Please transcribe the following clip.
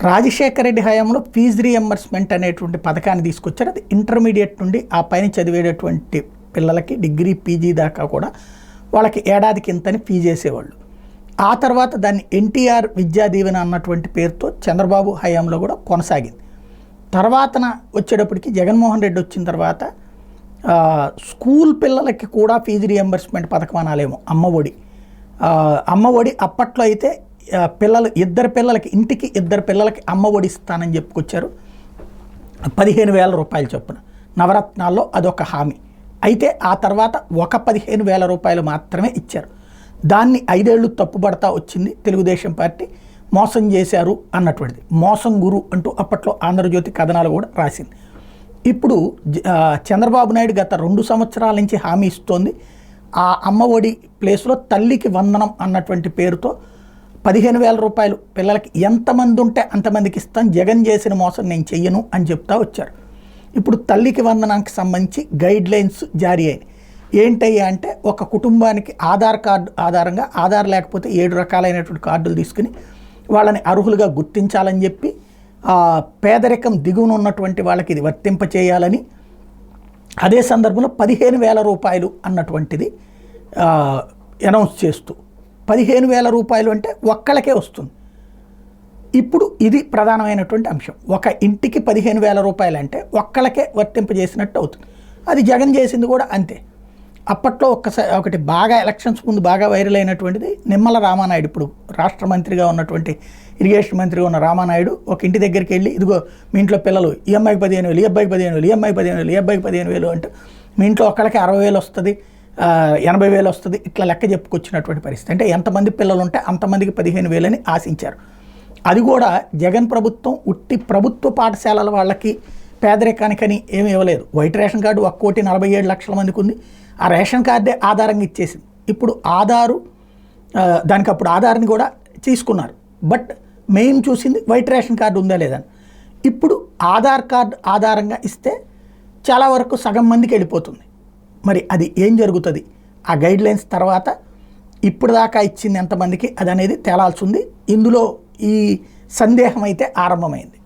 రాజశేఖర రెడ్డి హయాంలో fee reimbursement అనేటువంటి పథకాన్ని తీసుకొచ్చారు. అది ఇంటర్మీడియట్ నుండి ఆ పైన చదివేటటువంటి పిల్లలకి డిగ్రీ పీజీ దాకా కూడా వాళ్ళకి ఏడాదికి ఇంతని ఫీజు వేసేవాళ్ళు. ఆ తర్వాత దాన్ని ఎన్టీఆర్ విద్యా దీవెన అన్నటువంటి పేరుతో చంద్రబాబు హయాంలో కూడా కొనసాగింది. తర్వాతన వచ్చేటప్పటికి జగన్మోహన్ రెడ్డి వచ్చిన తర్వాత స్కూల్ పిల్లలకి కూడా ఫీజు రీఎంబర్స్మెంట్ పథకం అనాలేమో అమ్మఒడి అప్పట్లో అయితే ఇద్దరు పిల్లలకి ఇంటికి ఇద్దరు పిల్లలకి అమ్మఒడి ఇస్తానని చెప్పుకొచ్చారు. 15,000 రూపాయలు చొప్పున నవరత్నాల్లో అదొక హామీ. అయితే ఆ తర్వాత ఒక 15,000 రూపాయలు మాత్రమే ఇచ్చారు. దాన్ని 5 ఏళ్ళు తప్పుపడతా వచ్చింది తెలుగుదేశం పార్టీ. మోసం చేశారు అన్నటువంటిది, మోసం గురు అంటూ అప్పట్లో ఆంధ్రజ్యోతి కథనాలు కూడా రాసింది. ఇప్పుడు చంద్రబాబు నాయుడు గత 2 సంవత్సరాల నుంచి హామీ ఇస్తోంది. ఆ అమ్మఒడి ప్లేస్లో తల్లికి వందనం అన్నటువంటి పేరుతో 15,000 రూపాయలు పిల్లలకి ఎంతమంది ఉంటే అంతమందికి ఇస్తాను, జగన్ చేసిన మోసం నేను చెయ్యను అని చెప్తా వచ్చారు. ఇప్పుడు తల్లికి వందనానికి సంబంధించి గైడ్ లైన్స్ జారీ అయినాయి. ఏంటయ్యా అంటే ఒక కుటుంబానికి ఆధార్ కార్డు ఆధారంగా, ఆధార్ లేకపోతే 7 రకాలైనటువంటి కార్డులు తీసుకుని వాళ్ళని అర్హులుగా గుర్తించాలని చెప్పి పేదరికం దిగువన ఉన్నటువంటి వాళ్ళకి ఇది వర్తింపచేయాలని, అదే సందర్భంలో 15,000 రూపాయలు అన్నటువంటిది అనౌన్స్ చేస్తూ 15,000 రూపాయలు అంటే ఒక్కళ్ళకే వస్తుంది. ఇప్పుడు ఇది ప్రధానమైనటువంటి అంశం. ఒక ఇంటికి 15,000 రూపాయలు అంటే ఒక్కళ్ళకే వర్తింపజేసినట్టు అవుతుంది. అది జగన్ చేసింది కూడా అంతే. అప్పట్లో ఒకటి బాగా ఎలక్షన్స్ ముందు బాగా వైరల్ అయినటువంటిది నిమ్మల రామానాయుడు, ఇప్పుడు రాష్ట్ర మంత్రిగా ఉన్నటువంటి ఇరిగేషన్ మంత్రిగా ఉన్న రామానాయుడు ఒక ఇంటి దగ్గరికి వెళ్ళి, ఇదిగో మీ ఇంట్లో పిల్లలు ఈ అమ్మాయికి 15,000, ఈ అబ్బాయికి 15,000, ఈ అమ్మాయికి 15,000, ఈ అబ్బాయికి 15,000 అంటే మీ ఇంట్లో ఒక్కళ్ళకి 60,000 వస్తుంది, 80,000 వస్తుంది, ఇట్లా లెక్క చెప్పుకొచ్చినటువంటి పరిస్థితి. అంటే ఎంతమంది పిల్లలు ఉంటే అంతమందికి 15,000 అని ఆశించారు. అది కూడా జగన్ ప్రభుత్వం ఉట్టి ప్రభుత్వ పాఠశాలల వాళ్ళకి పేదరికానికని ఏమి ఇవ్వలేదు. వైట్ రేషన్ కార్డు 1,47,00,000 మందికి ఉంది. ఆ రేషన్ కార్డే ఆధారంగా ఇచ్చేసింది. ఇప్పుడు దానికి అప్పుడు ఆధార్ని కూడా తీసుకున్నారు. బట్ మెయిన్ చూసింది వైట్ రేషన్ కార్డు ఉందా లేదని. ఇప్పుడు ఆధార్ కార్డు ఆధారంగా ఇస్తే చాలా వరకు సగం మందికి వెళ్ళిపోతుంది. మరి అది ఏం జరుగుతుంది ఆ గైడ్ లైన్స్ తర్వాత? ఇప్పుడు దాకా ఇచ్చింది ఎంతమందికి అది అనేది తేలాల్సి ఉంది. ఇందులో ఈ సందేహం అయితే ఆరంభమైంది.